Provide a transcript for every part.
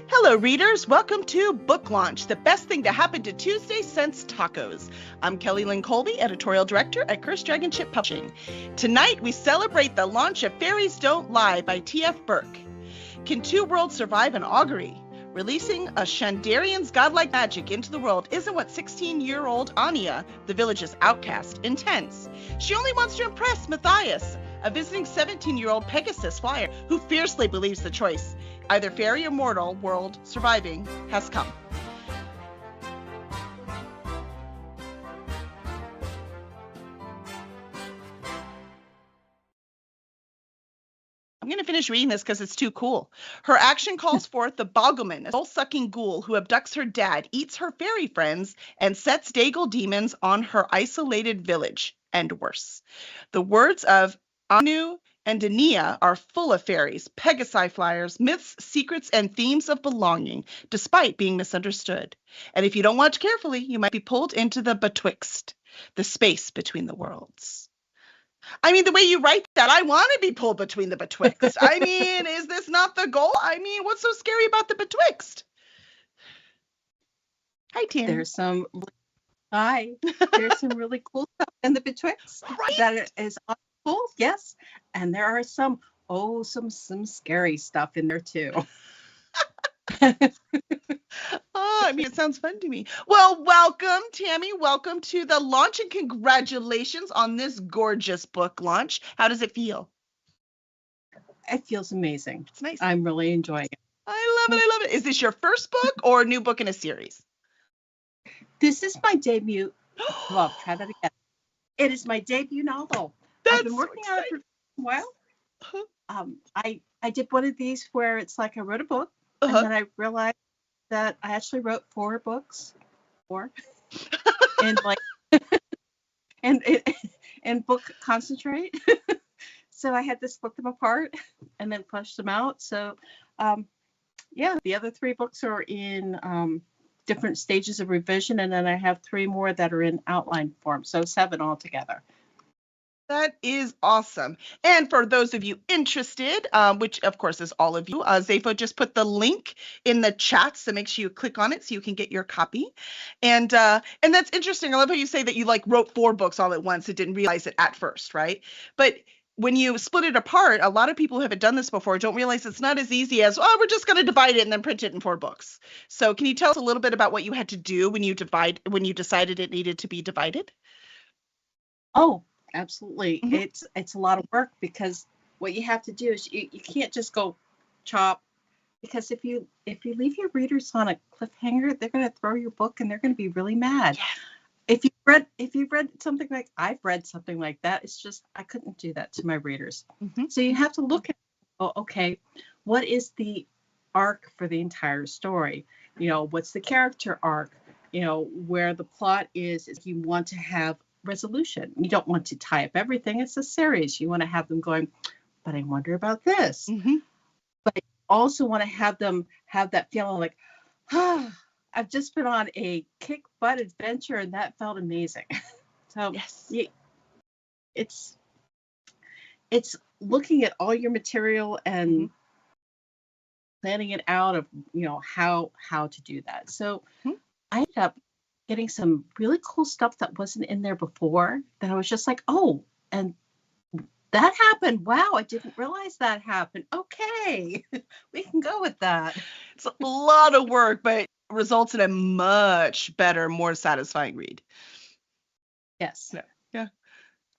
Hello, readers. Welcome to Book Launch, the best thing to happen to Tuesday since tacos. I'm Kelly Lynn Colby, editorial director at Cursed Dragon Ship Publishing. Tonight, we celebrate the launch of Fairies Don't Lie by T.F. Burke. Can two worlds survive an augury? Releasing a Chandarian's godlike magic into the world isn't what 16-year-old Anya, the village's outcast, intends. She only wants to impress Matthias, a visiting 17-year-old Pegasus flyer who fiercely believes the choice, either fairy or mortal world surviving, has come. I'm going to finish reading this because it's too cool. Her action calls forth the Boggleman, a soul-sucking ghoul who abducts her dad, eats her fairy friends, and sets Dagal demons on her isolated village, and worse. The words of Anu and Dania are full of fairies, Pegasi flyers, myths, secrets, and themes of belonging, despite being misunderstood. And if you don't watch carefully, you might be pulled into the betwixt, the space between the worlds. I mean, the way you write that, I want to be pulled between the betwixt. I mean, is this not the goal? I mean, what's so scary about the betwixt? Hi, Tammy. There's some really cool stuff in the betwixt. Right? That is cool, yes. And there are some scary stuff in there too. Oh, I mean, it sounds fun to me. Well, welcome, Tammy. Welcome to the launch and congratulations on this gorgeous book launch. How does it feel? It feels amazing. It's nice. I'm really enjoying it. I love it. I love it. Is this your first book or a new book in a series? This is my debut. Well, try that again. It is my debut novel. That's I've been working on it for a while. I did one of these where it's like I wrote a book, and then I realized that I actually wrote 4 books, and like and book concentrate. So I had to split them apart and then flesh them out. So the other 3 books are in different stages of revision, and then I have 3 more that are in outline form, so 7 altogether. That is awesome. And for those of you interested, which of course is all of you, Zafo just put the link in the chat, so make sure you click on it so you can get your copy. And that's interesting. I love how you say that you wrote 4 books all at once and didn't realize it at first, right? But when you split it apart, a lot of people who haven't done this before don't realize it's not as easy as, we're just going to divide it and then print it in 4 books. So can you tell us a little bit about what you had to do when you decided it needed to be divided? Oh, absolutely. Mm-hmm. It's a lot of work, because what you have to do is you can't just go chop, because if you leave your readers on a cliffhanger, they're going to throw your book and they're going to be really mad. Yeah. If you've read something like I've read something like that, it's just I couldn't do that to my readers. Mm-hmm. So you have to look at, okay, what is the arc for the entire story? What's the character arc? Where the plot is you want to have resolution. You don't want to tie up everything. It's a series. You want to have them going, but I wonder about this. Mm-hmm. But you also want to have them have that feeling like, I've just been on a kick butt adventure and that felt amazing. So yes. It's looking at all your material and planning it out of how to do that. So I ended up getting some really cool stuff that wasn't in there before, that I was just like, and that happened. Wow, I didn't realize that happened. Okay, we can go with that. It's a lot of work, but results in a much better, more satisfying read. Yes. Yeah.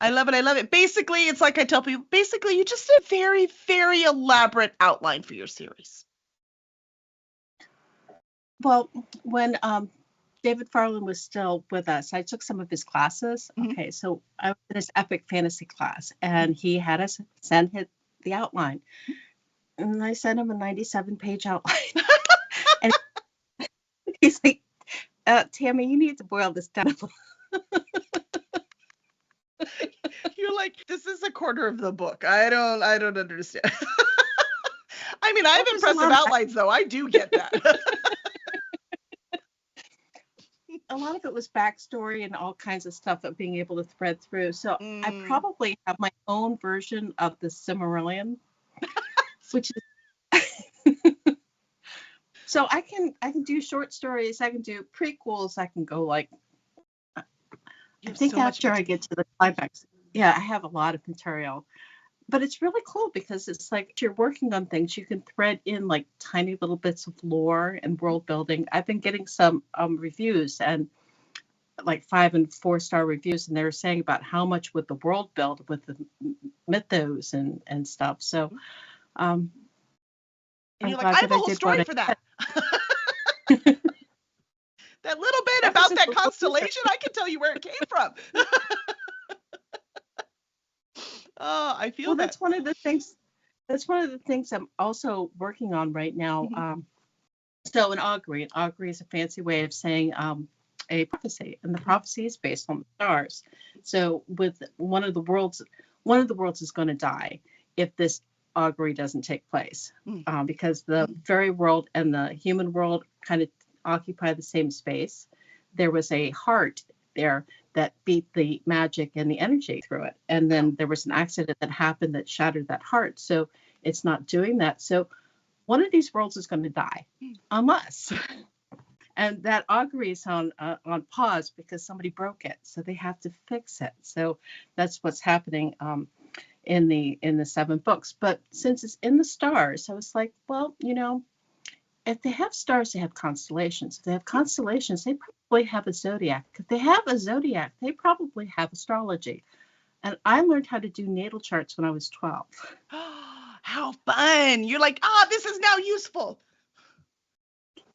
I love it. Basically, it's like I tell people, you just did a very, very elaborate outline for your series. Well, when David Farland was still with us, I took some of his classes. Mm-hmm. Okay, so I was in his epic fantasy class, and he had us send him the outline. And I sent him a 97-page outline. And he's like, Tammy, you need to boil this down. You're like, this is a quarter of the book. I don't understand. I mean, I have impressive outlines, though. I do get that. A lot of it was backstory and all kinds of stuff that being able to thread through. So I probably have my own version of the Silmarillion, which is So I can do short stories. I can do prequels. I can go like, You I have think so much after I material. get to the climax, yeah, I have a lot of material. But it's really cool because it's like if you're working on things, you can thread in like tiny little bits of lore and world building. I've been getting some reviews and like 5 and 4 star reviews, and they were saying about how much would the world build with the mythos and stuff. So um, And I'm you're like, glad I have that a I whole did what story I for that. did. That little bit That was about just that a little teaser. constellation, I can tell you where it came from. Oh, I feel Well, that. that's one of the things. That's one of the things I'm also working on right now. Mhm. So an augury is a fancy way of saying a prophecy, and the prophecy is based on the stars. So with one of the worlds is going to die if this augury doesn't take place, Mm. because the fairy world and the human world kind of occupy the same space. There was a heart there that beat the magic and the energy through it, and Wow. then there was an accident that happened that shattered that heart. So it's not doing that. So one of these worlds is going to die, Mm. unless, and that augury is on pause because somebody broke it, so they have to fix it. So that's what's happening in the 7 books. But since it's in the stars, I was like, well, if they have stars, they have constellations. If they have constellations, they probably have a zodiac. If they have a zodiac, they probably have astrology. And I learned how to do natal charts when I was 12. How fun. You're like, ah, this is now useful.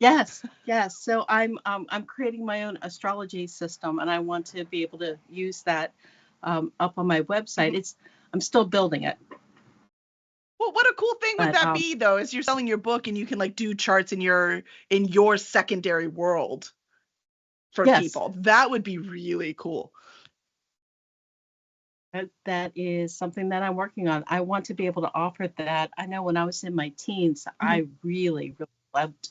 Yes, yes. So I'm creating my own astrology system, and I want to be able to use that up on my website. Mhm. I'm still building it, Well, what a cool thing would but that be though, is you're selling your book and you can like do charts in your secondary world for yes, people. That would be really cool. that is something that I'm working on. I want to be able to offer that. I know when I was in my teens, Mhm. I really, really loved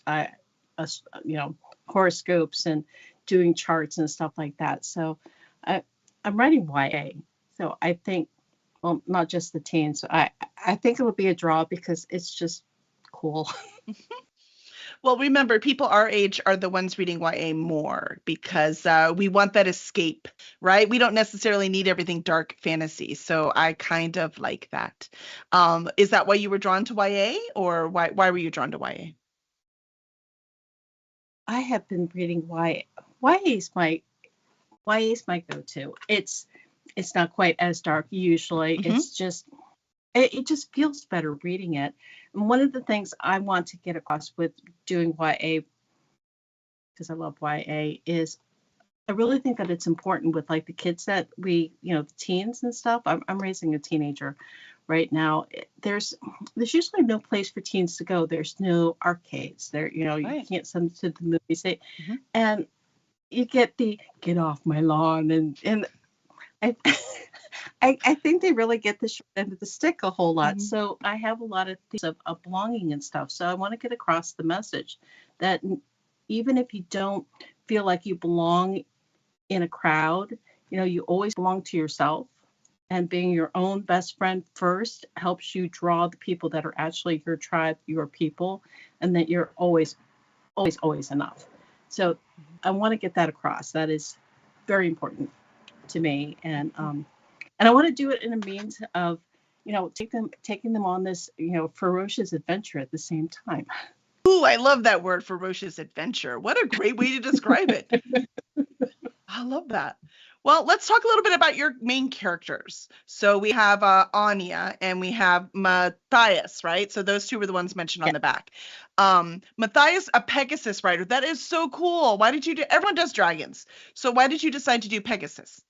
us- you know, horoscopes and doing charts and stuff like that. So I, I'm writing YA. So I think, well, not just the teens. I think it'll be a draw because it's just cool. Well, remember, people our age are the ones reading YA more because we want that escape, right? We don't necessarily need everything dark fantasy. So I kind of like that. Is that why you were drawn to YA, or why were you drawn to YA? I have been reading YA is YA is my go-to. It's not quite as dark usually. Hmm. It just feels better reading it. And one of the things I want to get across with doing YA, because I love YA, is I really think that it's important with like the kids that the teens and stuff. I'm raising a teenager right now. There's usually no place for teens to go. There's no arcades. You Right. can't send them to the movies. Hmm. And you get the get off my lawn, and I I think they really get the short end of the stick a whole lot. Hmm. So I have a lot of things of belonging and stuff. So I want to get across the message that even if you don't feel like you belong in a crowd, you always belong to yourself. And being your own best friend first helps you draw the people that are actually your tribe, your people, and that you're always, always, always enough. So I want to get that across. That is very important to me, and I want to do it in a means of, taking them on this, ferocious adventure at the same time. Ooh, I love that word, ferocious adventure. What a great way to describe it. I love that. Well, let's talk a little bit about your main characters. So we have Anya and we have Matthias, right? So those two were the ones mentioned on Yeah, the back. Matthias, a Pegasus rider. That is so cool. Why did you do? Everyone does dragons. So why did you decide to do Pegasus?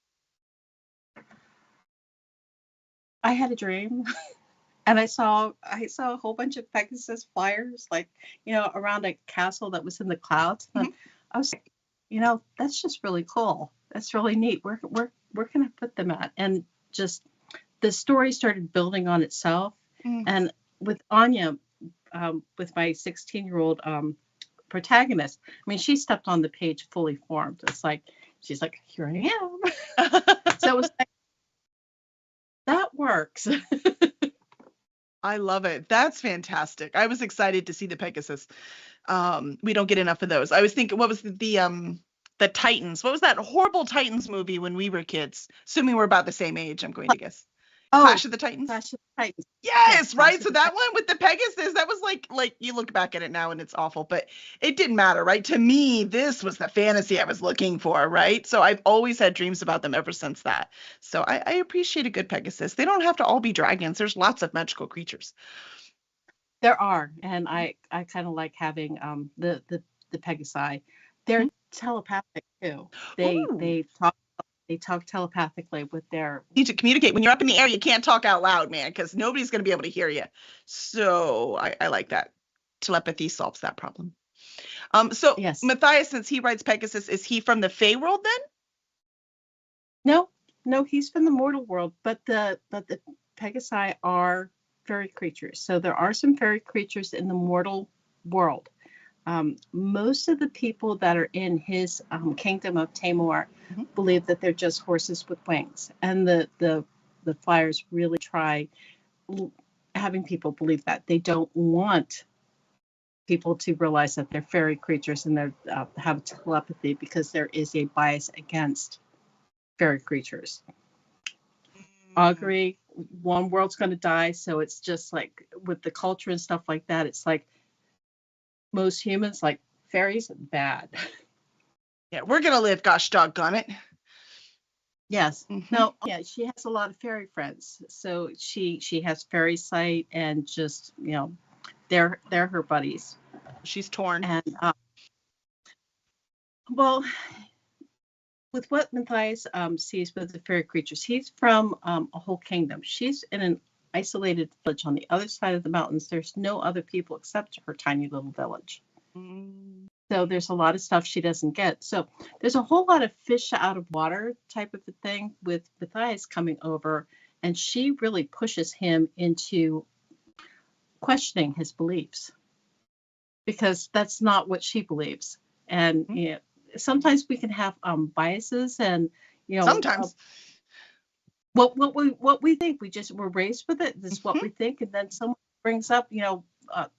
I had a dream, and I saw a whole bunch of Pegasus flyers, like around a castle that was in the clouds. And Mhm. I was like, that's just really cool. That's really neat. Where can I put them at? And just the story started building on itself. Mm. And with Anya, with my 16-year-old protagonist, I mean, she stepped on the page fully formed. It's like she's like, here I am. So it was like that works. I love it. That's fantastic. I was excited to see the Pegasus. We don't get enough of those. I was thinking, what was the Titans? What was that horrible Titans movie when we were kids? Assuming we're about the same age, I'm going to guess. Oh, Clash of the Titans? Clash of the Titans. Yes, Yes, Clash right. of So the that Titans. one with the Pegasus, that was like you look back at it now and it's awful, but it didn't matter, right? To me, this was the fantasy I was looking for, right? So I've always had dreams about them ever since that. So I appreciate a good Pegasus. They don't have to all be dragons. There's lots of magical creatures. There are, and I kind of like having the Pegasi. They're telepathic too. They Ooh. they talk they talk telepathically with their. Need to communicate. When you're up in the air, you can't talk out loud, man, because nobody's going to be able to hear you. So I like that. Telepathy solves that problem. So Yes. Matthias, since he rides Pegasus, is he from the Fey world then? No, no, he's from the mortal world, but the Pegasi are fairy creatures. So there are some fairy creatures in the mortal world. Most of the people that are in his kingdom of Tamor Mhm. believe that they're just horses with wings, and the flyers really try having people believe that. They don't want people to realize that they're fairy creatures and they have telepathy, because there is a bias against fairy creatures. Augury, one world's going to die, so it's just like with the culture and stuff like that. It's like most humans, like fairies, bad. Yeah, we're gonna live. Gosh doggone it. Yes. Hmm. No, yeah, she has a lot of fairy friends. So she has fairy sight, and just, they're her buddies. She's torn. And well, with what Matthias sees with the fairy creatures, he's from a whole kingdom. She's in an isolated village on the other side of the mountains. There's no other people except her tiny little village. Mm. So there's a lot of stuff she doesn't get. So there's a whole lot of fish out of water type of a thing with Matthias coming over, and she really pushes him into questioning his beliefs, because that's not what she believes. And sometimes we can have biases, and Sometimes. what we think, we're raised with it. This is what Hmm. we think, and then someone brings up,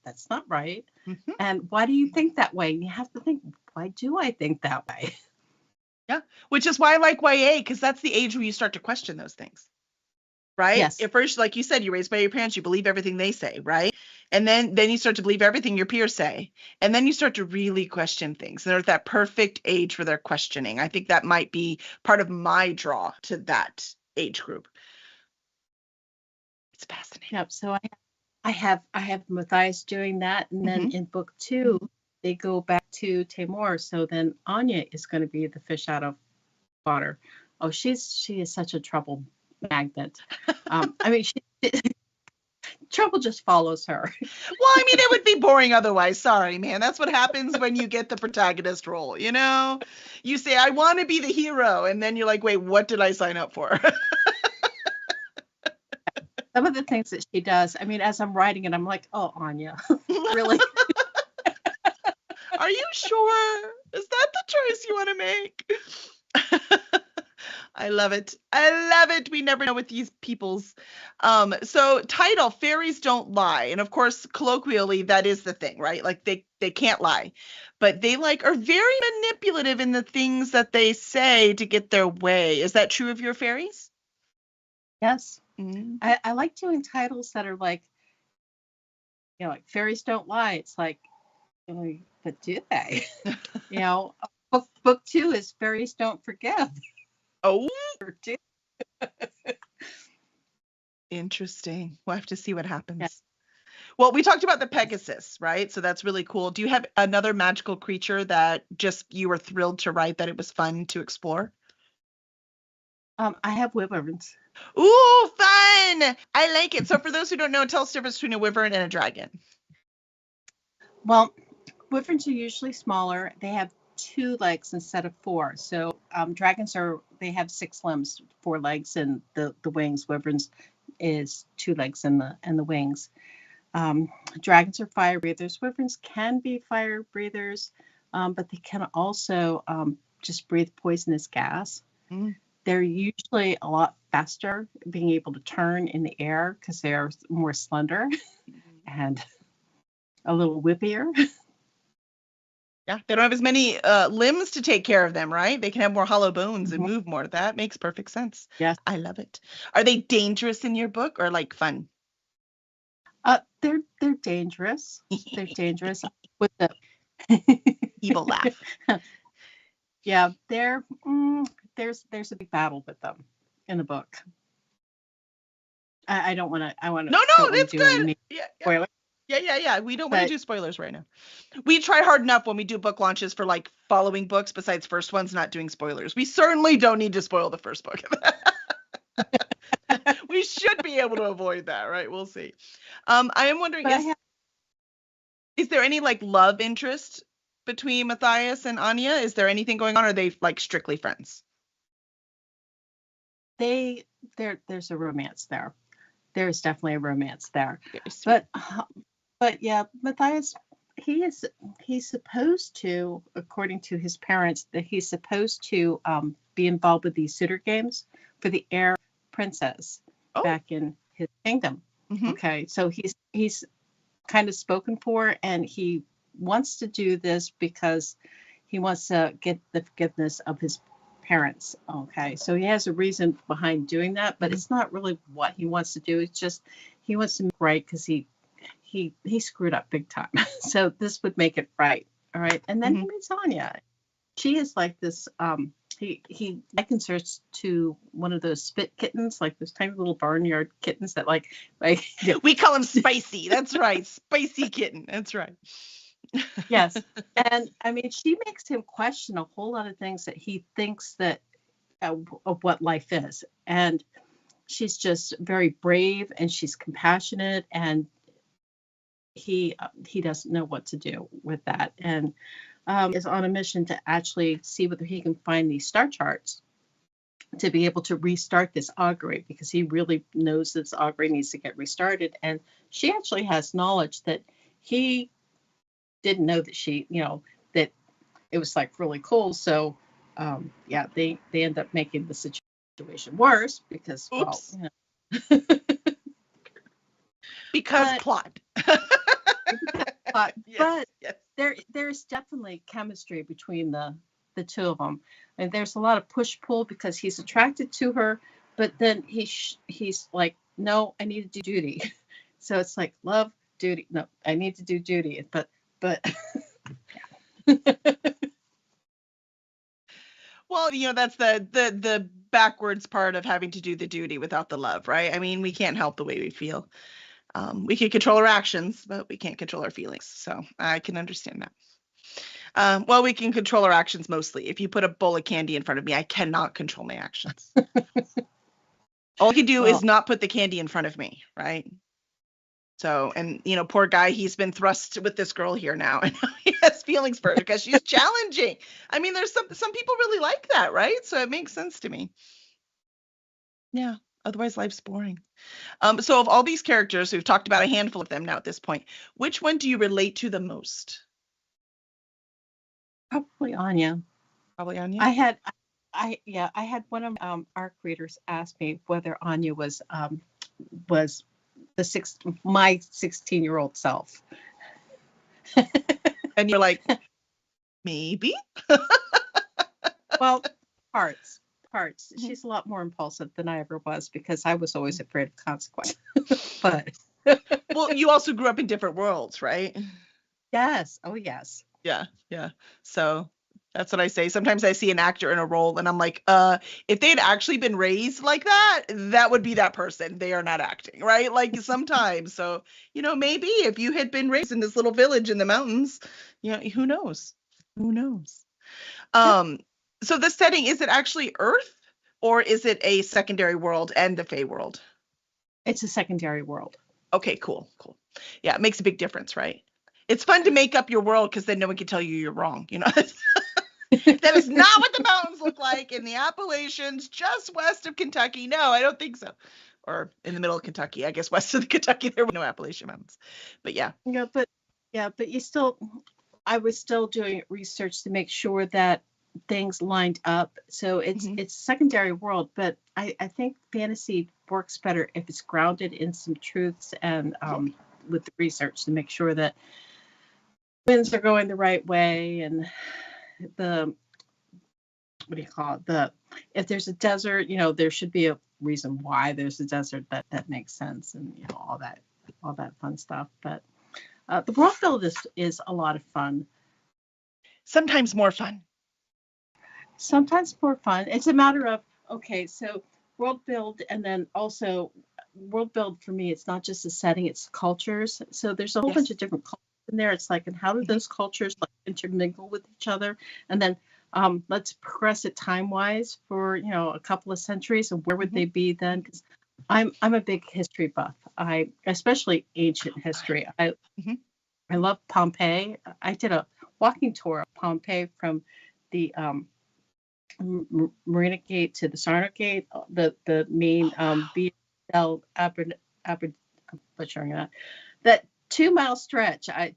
that's not right. Hmm. And why do you think that way? And you have to think, why do I think that way? Yeah, which is why I like YA, because that's the age where you start to question those things, right? Yes. At first, like you said, you're raised by your parents, you believe everything they say, right? And then you start to believe everything your peers say, and then you start to really question things. And they're at that perfect age for their questioning. I think that might be part of my draw to that age group. It's fascinating. Yep. So I have Matthias doing that, and then Hmm. in book two they go back to Tamor. So then Anya is going to be the fish out of water. Oh, she is such a trouble magnet. I mean, trouble just follows her. Well, I mean, it would be boring otherwise. Sorry, man. That's what happens when you get the protagonist role, you know? You say, I want to be the hero. And then you're like, wait, what did I sign up for? Some of the things that she does, I mean, as I'm writing it, I'm like, oh, Anya, really? Are you sure? Is that the choice you want to make? I love it. I love it. We never know with these peoples. So title, fairies don't lie. And of course, colloquially, that is the thing, right? Like they can't lie. But they are very manipulative in the things that they say to get their way. Is that true of your fairies? Yes. Mm. I like doing titles that are like, like fairies don't lie. It's like, but do they? You know, book two is fairies don't forgive. Oh, Or do. interesting. We'll have to see what Yeah. happens. Well, we talked about the Pegasus, right? So that's really cool. Do you have another magical creature that just you were thrilled to write that it was fun to explore? I have wyverns. Ooh, fun! I like it. So for those who don't know, tell us the difference between a wyvern and a dragon. Well, wyverns are usually smaller. They have 2 legs instead of 4. So dragons they have 6 limbs, 4 legs, and the wings. Wyverns is 2 legs and the wings. Um, Dragons are fire breathers. Wyverns can be fire breathers, but they can also just breathe poisonous gas. Mm. They're usually a lot faster, being able to turn in the air because they're more slender and a little whippier. Yeah, they don't have as many limbs to take care of them, right? They can have more hollow bones and Mhm. move more. That makes perfect sense. Yes. I love it. Are they dangerous in your book or like fun? They're dangerous. They're dangerous with the Evil laugh. yeah, there's a big battle with them in the book. I don't want to No, don't no, want to that's do any good. major Yeah, yeah. spoiler, Yeah. We don't want to but do spoilers right now. We try hard enough when we do book launches for like following books besides first ones, not doing spoilers. We certainly don't need to spoil the first book. We should be able to avoid that, right? We'll see. I am wondering, but I have is there any like love interest between Matthias and Anya? Is there anything going on? Or are they like strictly friends? they there's a romance there. There's definitely a romance there. Very sweet. But yeah, Matthias, he is he's supposed to, according to his parents, that he's supposed to be involved with these suitor games for the heir princess Oh, back in his kingdom. mm-hmm. Okay, so he's kind of spoken for, and he wants to do this because he wants to get the forgiveness of his parents. Okay, so he has a reason behind doing that, but Mm-hmm. it's not really what he wants to do. It's just he wants to make it right because he screwed up big time. So this would make it right. All right, and then Mm-hmm. he meets Anya. She is like this. He likens her to one of those spit kittens, like those tiny little barnyard kittens that like We call him Spicy. That's right. Spicy kitten. That's right. yes. And I mean, she makes him question a whole lot of things that he thinks that of what life is. And she's just very brave and she's compassionate, and he doesn't know what to do with that, and is on a mission to actually see whether he can find these star charts to be able to restart this augury, because he really knows this augury needs to get restarted. And she actually has knowledge that he didn't know, that that it was like really cool. So yeah, they end up making the situation worse because, well, Oops. you know, Because but plot. Yes. but Yes. there's definitely chemistry between the two of them, and there's a lot of push pull because he's attracted to her, but then he's like, no, I need to do duty. So it's like love, duty. No, I need to do duty, but Well, that's the backwards part of having to do the duty without the love, right? I mean, we can't help the way we feel. We can control our actions, but we can't control our feelings. So I can understand that. Well, we can control our actions mostly. If you put a bowl of candy in front of me, I cannot control my actions. All I can do is well, not put the candy in front of me, right? So, and poor guy, he's been thrust with this girl here now, and he has feelings for her because she's challenging. I mean, there's some people really like that, right? So it makes sense to me. Yeah. Otherwise, life's boring. So of all these characters, we've talked about a handful of them now at this point. Which one do you relate to the most? probably Anya. Probably Anya. I had I had one of ARC readers ask me whether Anya was my 16-year-old self. And you're like, maybe. Well, parts. Parts. She's a lot more impulsive than I ever was because I was always afraid of consequence. But Well, you also grew up in different worlds, right? yes, oh yes. Yeah, yeah. So that's what I say. Sometimes I see an actor in a role and I'm like, if they had actually been raised like that, that would be that person. They are not acting, right? Like sometimes. So, maybe if you had been raised in this little village in the mountains, who knows? Who knows? Yep. Um, so the setting, is it actually Earth or is it a secondary world and the Fey world? It's a secondary world. Okay, cool, cool. Yeah, it makes a big difference, right? It's fun to make up your world because then no one can tell you you're wrong. That is not what the mountains look like in the Appalachians, just west of Kentucky. No, I don't think so. Or in the middle of Kentucky. I guess west of the Kentucky, there were no Appalachian mountains. But yeah. But I was still doing research to make sure that things lined up. So Mhm. it's secondary world, but I think fantasy works better if it's grounded in some truths and with the research to make sure that winds are going the right way, and the what do you call it? If there's a desert, there should be a reason why there's a desert that makes sense, and all that fun stuff. But the world build is a lot of fun. Sometimes more fun. Sometimes more fun. It's a matter of, okay, so world build, and then also world build for me, it's not just the setting, it's cultures. So there's a whole bunch of different cultures in there. It's like, and how do those cultures like intermingle with each other? And then let's progress it time-wise for, a couple of centuries, and where would they be then? Because I'm a big history buff. Especially ancient history. I love Pompeii. I did a walking tour of Pompeii from the Marina Gate to the Sarno Gate, the main Via del I'm butchering that 2 mile stretch. I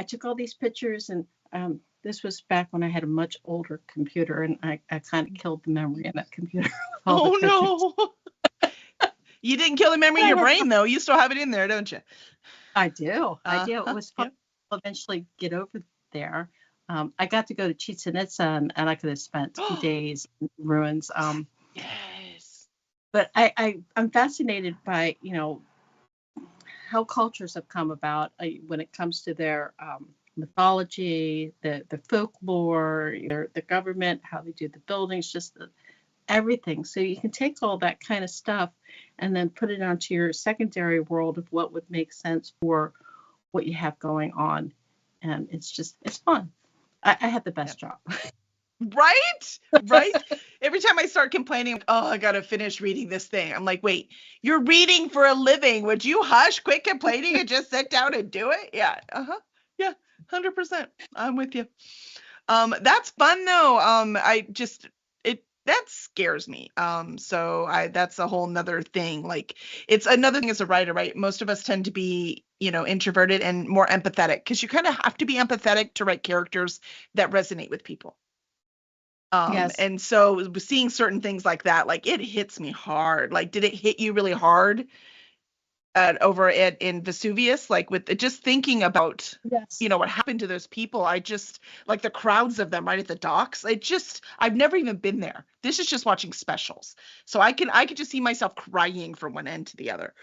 took all these pictures, and this was back when I had a much older computer, and I kind of killed the memory in that computer. Oh no! You didn't kill the memory in your brain though. You still have it in there, don't you? I do. It was fun to eventually get over there. I got to go to Chichen Itza, and I could have spent days in ruins. Yes. But I'm fascinated by, how cultures have come about when it comes to their mythology, the folklore, the government, how they do the buildings, just everything. So you can take all that kind of stuff and then put it onto your secondary world of what would make sense for what you have going on. And it's fun. I had the best job. Right? Every time I start complaining, I gotta finish reading this thing, I'm like, wait, you're reading for a living. Would you hush, quit complaining, and just sit down and do it? Yeah. Yeah. 100%. I'm with you. That's fun though. That scares me. That's a whole nother thing. Like, it's another thing as a writer, right? Most of us tend to be, introverted and more empathetic, because you kind of have to be empathetic to write characters that resonate with people. Yes. And so seeing certain things like that, like, it hits me hard. Like, did it hit you really hard in Vesuvius? Like, with just thinking about, Yes. what happened to those people. I just, like, the crowds of them right at the docks. I've never even been there. This is just watching specials. So I could just see myself crying from one end to the other.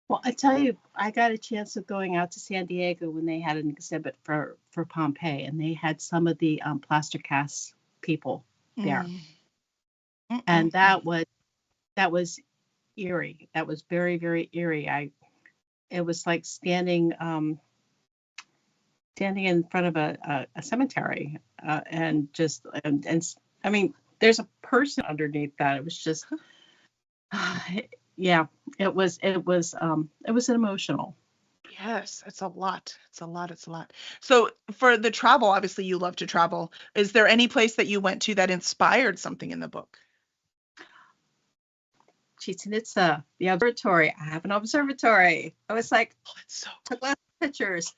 Well, I tell you, I got a chance of going out to San Diego when they had an exhibit for Pompeii, and they had some of the plaster cast people there, and that was eerie. That was very, very eerie. It was like standing in front of a cemetery, and I mean, there's a person underneath that. It was just, yeah, it was an emotional. Yes, it's a lot. It's a lot. It's a lot. So for the travel, obviously you love to travel. Is there any place that you went to that inspired something in the book? Chichen Itza, the observatory. I have an observatory. I was like, took lots of pictures,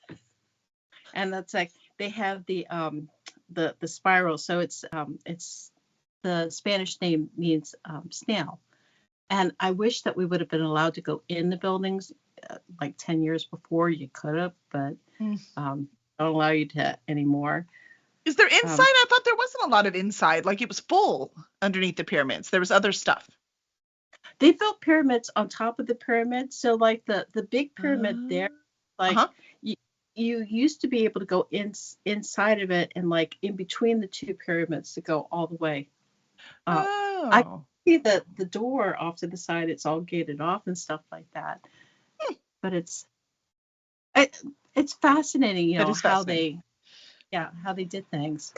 and that's like, they have the spiral. So it's the Spanish name means snail. And I wish that we would have been allowed to go in the buildings like 10 years before. You could have, but don't allow you to anymore. Is there inside? I thought there wasn't a lot of inside. Like, it was full underneath the pyramids. There was other stuff. They built pyramids on top of the pyramid. So like the big pyramid there, like you used to be able to go inside of it, and like in between the two pyramids to go all the way. I see the door off to the side. It's all gated off and stuff like that. But it's fascinating, That is fascinating. how they did things.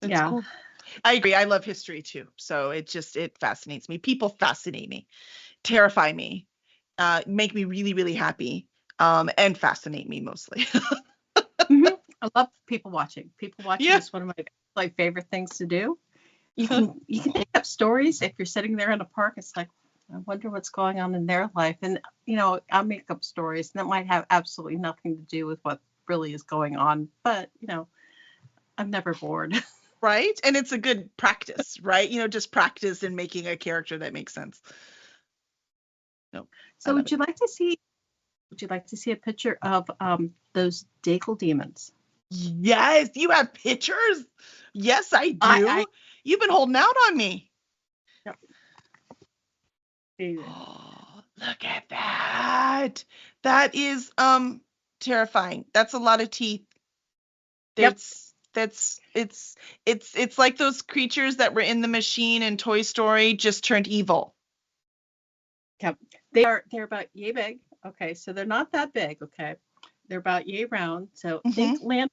Yeah, cool. I agree. I love history too, so it fascinates me. People fascinate me, terrify me, make me really, really happy, and fascinate me mostly. I love people watching. People watching is one of my favorite things to do. You can make up stories if you're sitting there in a park. It's like, I wonder what's going on in their life, and I'll make up stories, and that might have absolutely nothing to do with what really is going on, but I'm never bored. Right? And it's a good practice, right? Just practice in making a character that makes sense. No. So would you like to see Would you like to see a picture of those Daigle demons? Yes, you have pictures? Yes, I I do. You've been holding out on me. Yep. Oh, look at that. That is terrifying. That's a lot of teeth. Yep. It's like those creatures that were in the machine in Toy Story just turned evil. Yep. They're about yay big. Okay, so they're not that big. Okay, they're about yay round. So think Mm-hmm. land.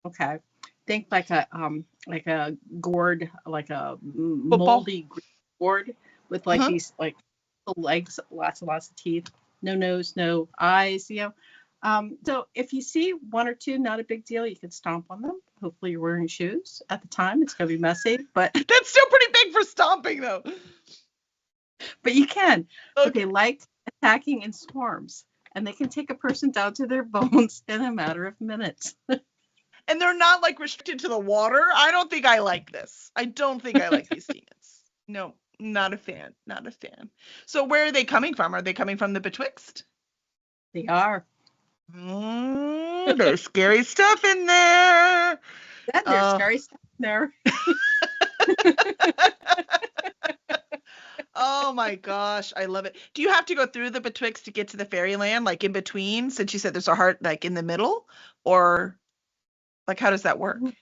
Okay, think like a gourd, like a Football. moldy gourd with like Uh-huh. these like little legs, lots and lots of teeth, no nose, no eyes. So if you see one or two, not a big deal. You can stomp on them. Hopefully you're wearing shoes at the time. It's gonna be messy, but That's still pretty big for stomping, though. you can. But they Okay. like attacking in swarms, and they can take a person down to their bones in a matter of minutes. And they're not like restricted to the water. I don't think I like this. I don't think I like these demons. No, not a fan. Not a fan. So where are they coming from? Are they coming from the Betwixt? They are. There's scary stuff in there. Then there's Uh, scary stuff there. oh my gosh, I love it. Do you have to go through the Betwixt to get to the fairyland, like in between, since you said there's a heart like in the middle? Or like how does that work? You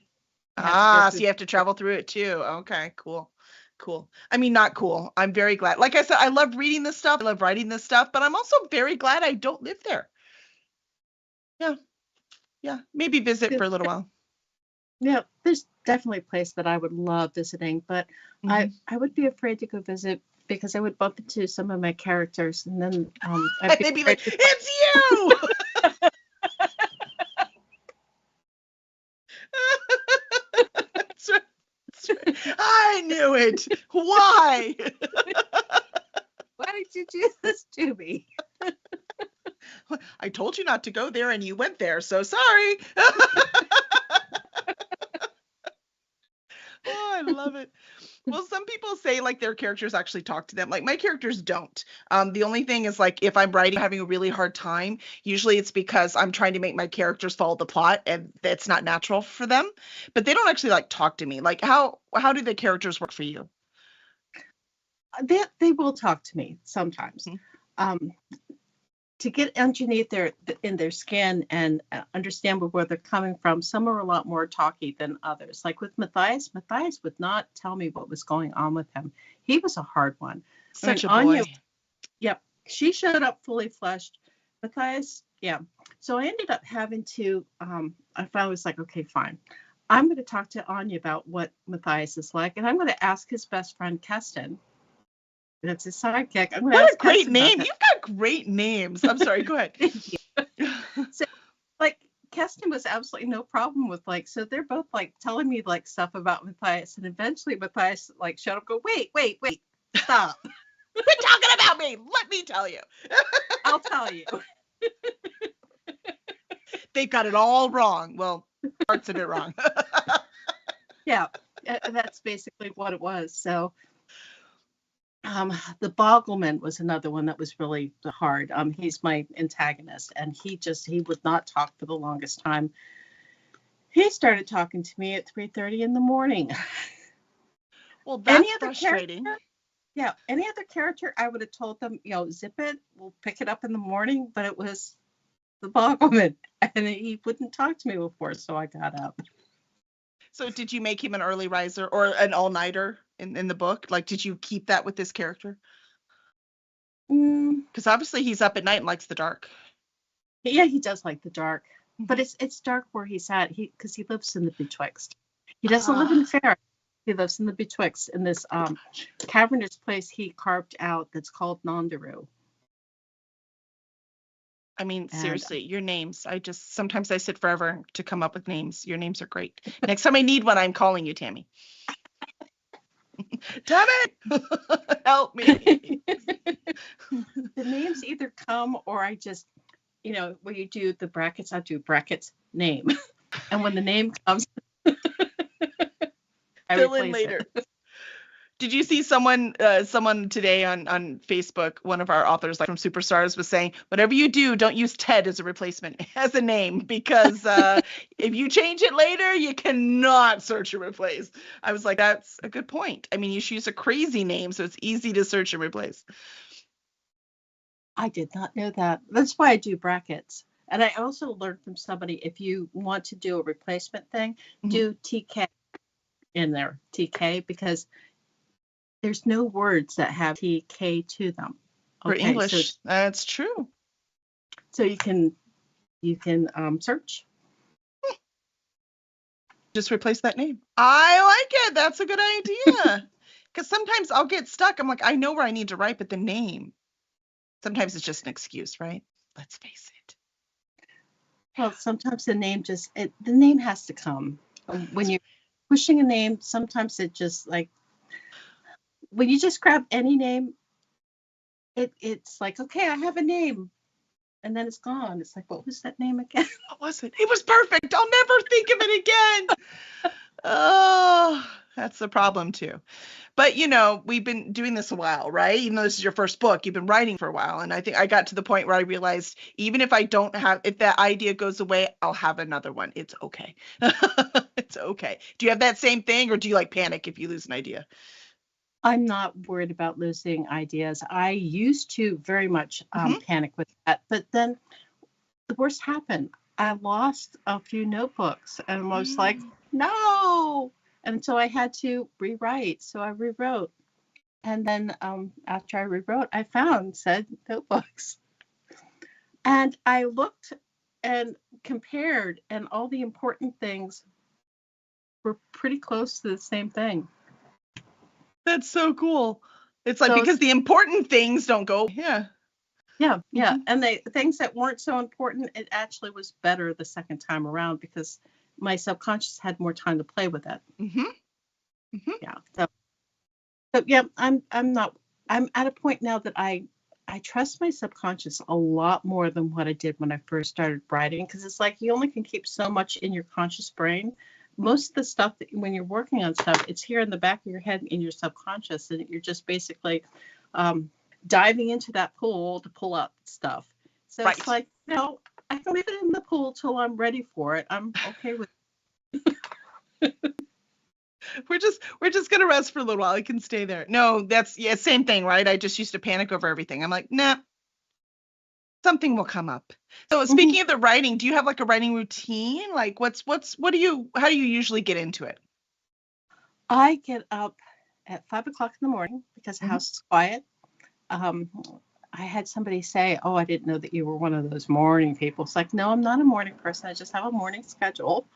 have to go So through. you have to travel through it too. Okay, cool. Cool. I mean, not cool. I'm very glad. Like I said, I love reading this stuff. I love writing this stuff, but I'm also very glad I don't live there. Yeah. Yeah. Maybe visit for a little while. Yeah, there's definitely a place that I would love visiting, but I Mhm. I would be afraid to go visit because I would bump into some of my characters, and then I'd And be they'd be like, afraid to talk. it's you. That's right. That's right. I knew it. Why? Why did you do this to me? I told you not to go there and you went there, so sorry. Oh, I love it. Well, some people say like their characters actually talk to them. Like my characters don't. The only thing is like if I'm writing having a really hard time, usually it's because I'm trying to make my characters follow the plot and it's not natural for them. But they don't actually like talk to me. Like how do the characters work for you? They will talk to me sometimes. Mhm. Um, to get underneath their skin and understand where they're coming from, some are a lot more talky than others. Like with Matthias would not tell me what was going on with him. He was a hard one. I mean, Such a Anya, boy. yep, she showed up fully fleshed. Matthias, yeah. So I ended up having to. I finally was like, okay, fine. I'm going to talk to Anya about what Matthias is like, and I'm going to ask his best friend Keston. That's his sidekick. I'm going to What a ask great Keston about name. that. You've got great names. I'm sorry, go ahead. Thank you. So like Keston was absolutely no problem with like, so they're both like telling me like stuff about Matthias, and eventually Matthias like shut up, go, wait, stop. Quit talking about me. Let me tell you. I'll tell you. They've got it all wrong. Well, parts of it wrong. Yeah, that's basically what it was. So the Boggleman was another one that was really hard. He's my antagonist, and he would not talk for the longest time. He started talking to me at 3:30 in the morning. Well, Any that's other character? frustrating. Yeah, any other character, I would have told them, zip it, we'll pick it up in the morning, but it was the Boggleman, and he wouldn't talk to me before, so I got up. So did you make him an early riser or an all-nighter in the book? Like, did you keep that with this character? Mm, Because obviously he's up at night and likes the dark. yeah, he does like the dark, but Mhm. it's dark where he's at. Because he lives in the Betwixt. He doesn't live in Ah, Fair. He lives in the Betwixt in this cavernous place he carved out that's called Nondaru. I mean, And seriously, your names. Sometimes I sit forever to come up with names. Your names are great. Next time I need one, I'm calling you, Tammy. Tammy, help me. the names either come or I just, when you do the brackets, I do brackets name. And when the name comes, I Fill in replace it. later. Did you see someone today on Facebook, one of our authors like from Superstars was saying, whatever you do, don't use Ted as a replacement, as a name, because if you change it later, you cannot search and replace. I was like, that's a good point. I mean, you should use a crazy name, so it's easy to search and replace. I did not know that. That's why I do brackets. And I also learned from somebody, if you want to do a replacement thing, do TK in there, TK, because there's no words that have TK to them. For Okay, English, that's true. So you can search. Just replace that name. I like it. That's a good idea. Because sometimes I'll get stuck. I'm like, I know where I need to write, but the name. Sometimes it's just an excuse, right? Let's face it. Well, sometimes the name has to come. When you're pushing a name, sometimes it just like, when you just grab any name, it's like, okay, I have a name. And then it's gone. It's like, what was that name again? What was it? It was perfect. I'll never think of it again. Oh, that's the problem too. But we've been doing this a while, right? Even though this is your first book, you've been writing for a while. And I think I got to the point where I realized even if if that idea goes away, I'll have another one. It's okay. It's okay. Do you have that same thing, or do you like panic if you lose an idea? I'm not worried about losing ideas. I used to very much panic with that. But then the worst happened. I lost a few notebooks and I was like, no. And so I had to rewrite. So I rewrote. And then after I rewrote, I found said notebooks. And I looked and compared, and all the important things were pretty close to the same thing. That's so cool. It's like, because the important things don't go. Yeah. Yeah. And the things that weren't so important, it actually was better the second time around because my subconscious had more time to play with it. Yeah. So yeah, I'm at a point now that I trust my subconscious a lot more than what I did when I first started writing, because it's like you only can keep so much in your conscious brain. Most of the stuff that when you're working on stuff, it's here in the back of your head in your subconscious, and you're just basically diving into that pool to pull out stuff. So right. It's like, I can leave it in the pool till I'm ready for it. I'm okay with it. We're just gonna rest for a little while. I can stay there. No, that's same thing, right? I just used to panic over everything. I'm like, nah, something will come up. So speaking of the writing, do you have like a writing routine? Like how do you usually get into it? I get up at 5 o'clock in the morning because the house is quiet. I had somebody say, oh, I didn't know that you were one of those morning people. It's like, no, I'm not a morning person. I just have a morning schedule.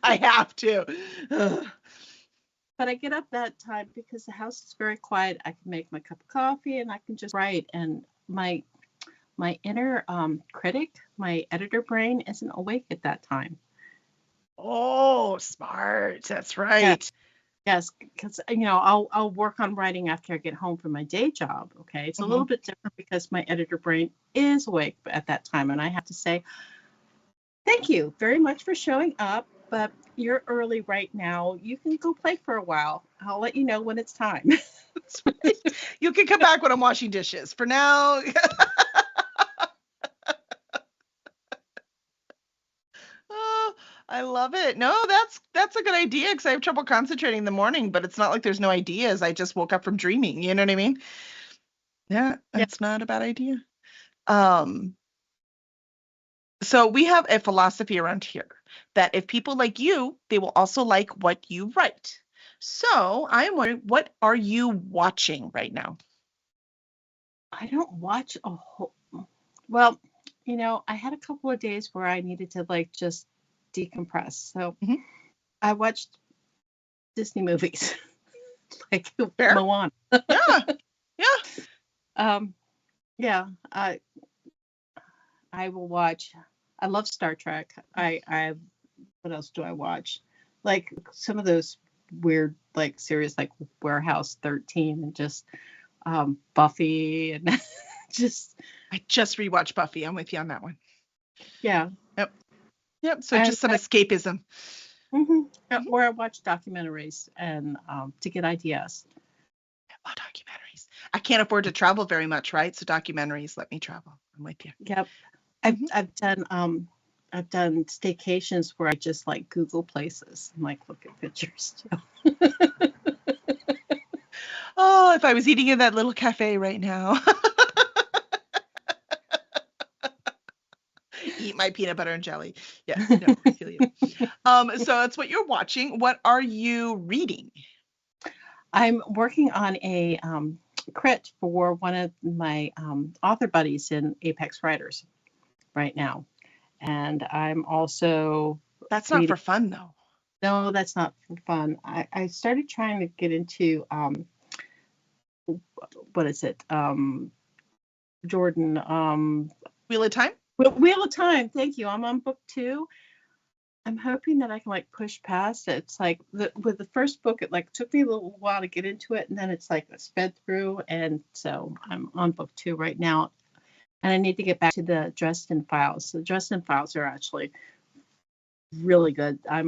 I have to. But I get up that time because the house is very quiet. I can make my cup of coffee and I can just write. And my inner critic, my editor brain, isn't awake at that time. Oh, smart. That's right. Yes, because I'll work on writing after I get home from my day job. Okay, it's a little bit different because my editor brain is awake at that time, and I have to say, thank you very much for showing up, but you're early right now. You can go play for a while. I'll let you know when it's time. That's right. You can come back when I'm washing dishes. For now. Oh, I love it. No, that's a good idea because I have trouble concentrating in the morning, but it's not like there's no ideas. I just woke up from dreaming. You know what I mean? Yeah, that's not a bad idea. So we have a philosophy around here that if people like you, they will also like what you write. So I'm wondering, what are you watching right now? I don't watch a whole. Well, I had a couple of days where I needed to just decompress. So I watched Disney movies like Fair? Moana. Yeah. Yeah. I will watch. I love Star Trek. What else do I watch? Like some of those weird series like Warehouse 13 and just Buffy and just. I just rewatched Buffy. I'm with you on that one. Yeah. Yep. So just some escapism. Mhm. Or I watch documentaries and to get ideas. Oh, documentaries. I can't afford to travel very much, right? So documentaries let me travel. I'm with you. Yep. I've Mhm. I've done staycations where I just like Google places and like look at pictures too. Oh, if I was eating in that little cafe right now. Eat my peanut butter and jelly. Yes, no, I feel you. So that's what you're watching. What are you reading? I'm working on a crit for one of my author buddies in Apex Writers right now, and I'm also That's not reading. for fun though. No, that's not for fun. I started trying to get into what is it? Jordan. Wheel of Time? Wheel of Time. Thank you. I'm on book 2. I'm hoping that I can like push past it. It's like with the first book, it like took me a little while to get into it, and then it's like I sped through, and so I'm on book 2 right now, and I need to get back to the Dresden Files. The Dresden Files are actually really good. I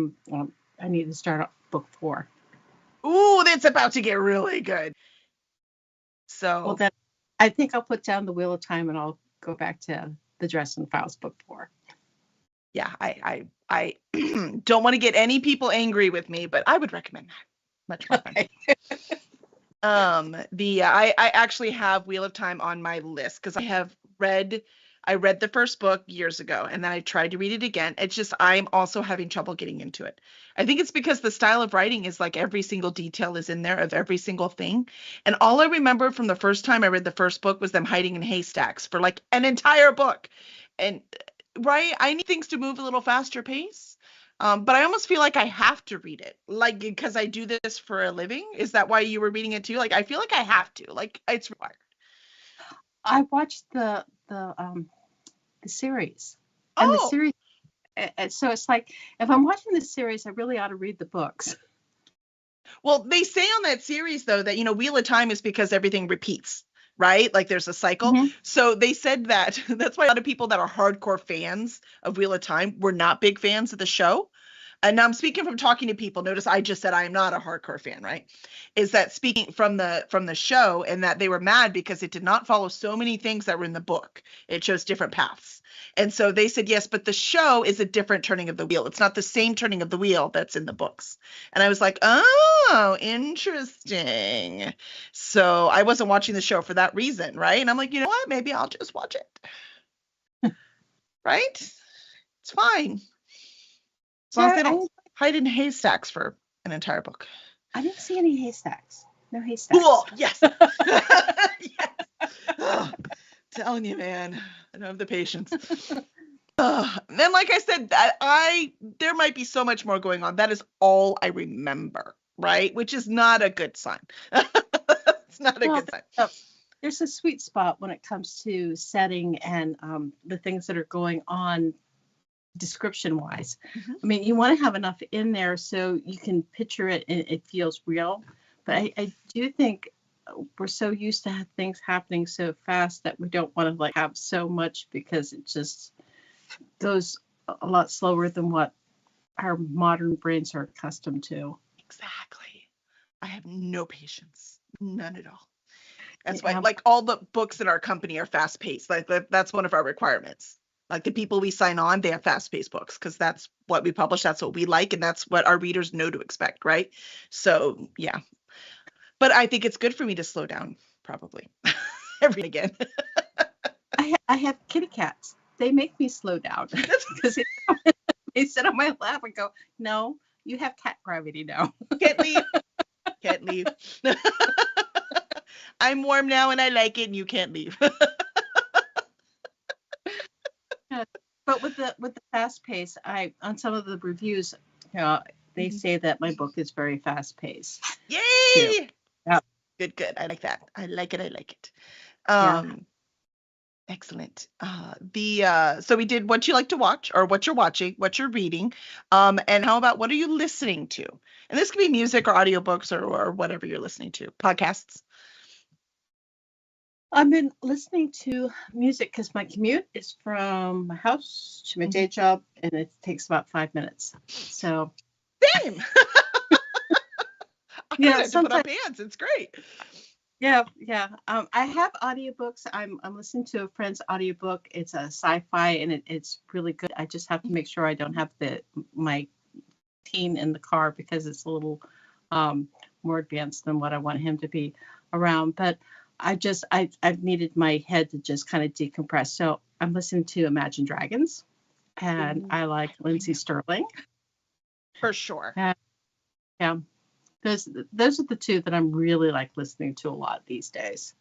need to start off book 4. Ooh, it's about to get really good. Well, So then I think I'll put down the Wheel of Time and I'll go back to the Dresden Files book 4. yeah, I don't want to get any people angry with me, but I would recommend that. Much more fun. Okay. I actually have Wheel of Time on my list because I read the first book years ago and then I tried to read it again. It's just I'm also having trouble getting into it. I think it's because the style of writing is like every single detail is in there of every single thing. And all I remember from the first time I read the first book was them hiding in haystacks for like an entire book. And right, I need things to move a little faster pace. But I almost feel like I have to read it, like because I do this for a living. Is that why you were reading it too? Like I feel like I have to, like it's required. I watched the series, and the Oh, series. So it's like if I'm watching the series, I really ought to read the books. well, they say on that series though that Wheel of Time is because everything repeats, right? Like there's a cycle. Hmm. So they said that that's why a lot of people that are hardcore fans of Wheel of Time were not big fans of the show. And now I'm speaking from talking to people. Notice I just said I am not a hardcore fan, right? Is that speaking from the show, and that they were mad because it did not follow so many things that were in the book. It chose different paths. And so they said yes, but the show is a different turning of the wheel. It's not the same turning of the wheel that's in the books. And I was like, "Oh, interesting." So I wasn't watching the show for that reason, right? And I'm like, "You know what? Maybe I'll just watch it." Right? It's fine. As long as Yeah, they don't hide in haystacks for an entire book. I didn't see any haystacks. No haystacks. Cool. Yes. Yes. Oh, telling you, man. I don't have the patience. Then, like I said, there might be so much more going on. That is all I remember, right? Which is not a good sign. It's not a Well, good sign. there's a sweet spot when it comes to setting and the things that are going on description wise. Mhm. I mean, you want to have enough in there so you can picture it and it feels real. But I do think we're so used to things happening so fast that we don't want to like have so much because it just goes a lot slower than what our modern brains are accustomed to. Exactly. I have no patience. None at all. That's why, Yeah. like, all the books in our company are fast paced. Like, that's one of our requirements. Like, the people we sign on, they have fast paced books because that's what we publish. That's what we like. And that's what our readers know to expect. Right. So, yeah. But I think it's good for me to slow down, probably every again. I have kitty cats. They make me slow down because they sit on my lap and go, no, you have cat gravity now. Can't leave. Can't leave. I'm warm now and I like it and you can't leave. Yeah. But with the fast pace, I on some of the reviews, they Mhm. say that my book is very fast paced too. Yay! Yeah, Good, good. I like that. I like it. I like it. yeah. Um, Excellent. The So we did what you like to watch, or what you're watching, what you're reading, and how about what are you listening to? And this could be music or audiobooks or whatever you're listening to, podcasts. I've been listening to music because my commute is from my house to my Mhm. day job, and it takes about 5 minutes. So Same. I You don't know, have to put on sometimes, pants. It's great. yeah, yeah. I have audiobooks. I'm listening to a friend's audiobook. It's a sci-fi and it's really good. I just have to make sure I don't have my teen in the car because it's a little um, more advanced than what I want him to be around. But I've needed my head to just kind of decompress. So I'm listening to Imagine Dragons, and Ooh, I like I Lindsay know. Sterling. For sure. And, yeah, those are the two that I'm really like listening to a lot these days.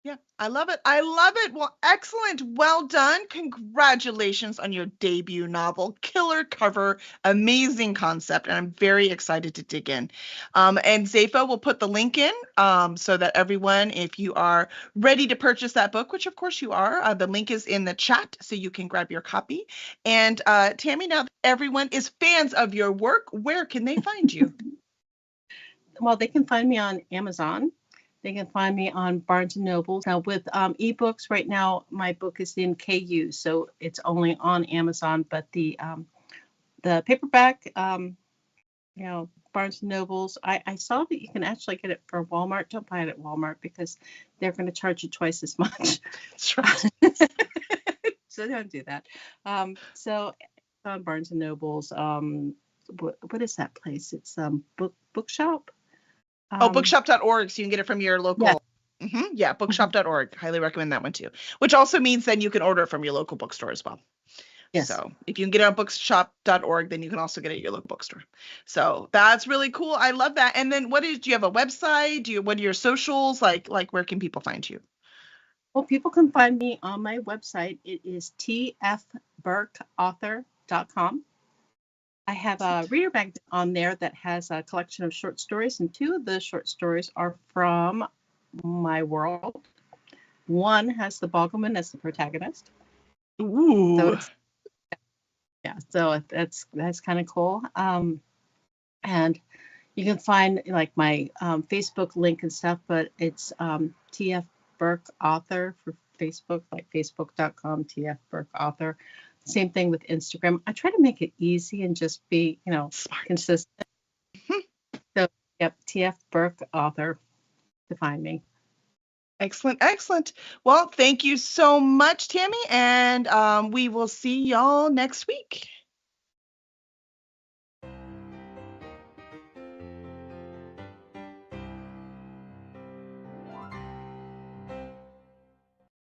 Yeah, I love it. I love it. Well, excellent. Well done. Congratulations on your debut novel. Killer cover, amazing concept, and I'm very excited to dig in. And Zepho will put the link in so that everyone, if you are ready to purchase that book, which of course you are, the link is in the chat so you can grab your copy. And Tammy, now that everyone is fans of your work, where can they find you? Well, they can find me on Amazon. They can find me on Barnes and Noble. Now with ebooks right now, my book is in KU, so it's only on Amazon. But the paperback, Barnes and Nobles, I saw that you can actually get it for Walmart. Don't buy it at Walmart because they're going to charge you twice as much. That's right. So don't do that. So on Barnes and Nobles, what is that place? It's bookshop. Oh, Um, bookshop.org, so you can get it from your yeah. local. Yeah, Mhm. bookshop.org. Highly recommend that one too. Which also means then you can order it from your local bookstore as well. Yes. So if you can get it on bookshop.org, then you can also get it at your local bookstore. So that's really cool. I love that. And then do you have a website? What are your socials? Like where can people find you? Well, people can find me on my website. It is tfburkeauthor.com. I have a reader magazine on there that has a collection of short stories, and two of the short stories are from my world. One has the Boggleman as the protagonist, so Ooh. it's yeah, so that's kind of cool. And you can find like my Facebook link and stuff, but it's TF Burke Author for Facebook, like facebook.com, TF Burke Author. Same thing with Instagram. I try to make it easy and just be, Smart. consistent. So, yep, TF Burke Author to find me. Excellent, excellent. Well, thank you so much, Tammy, and we will see y'all next week.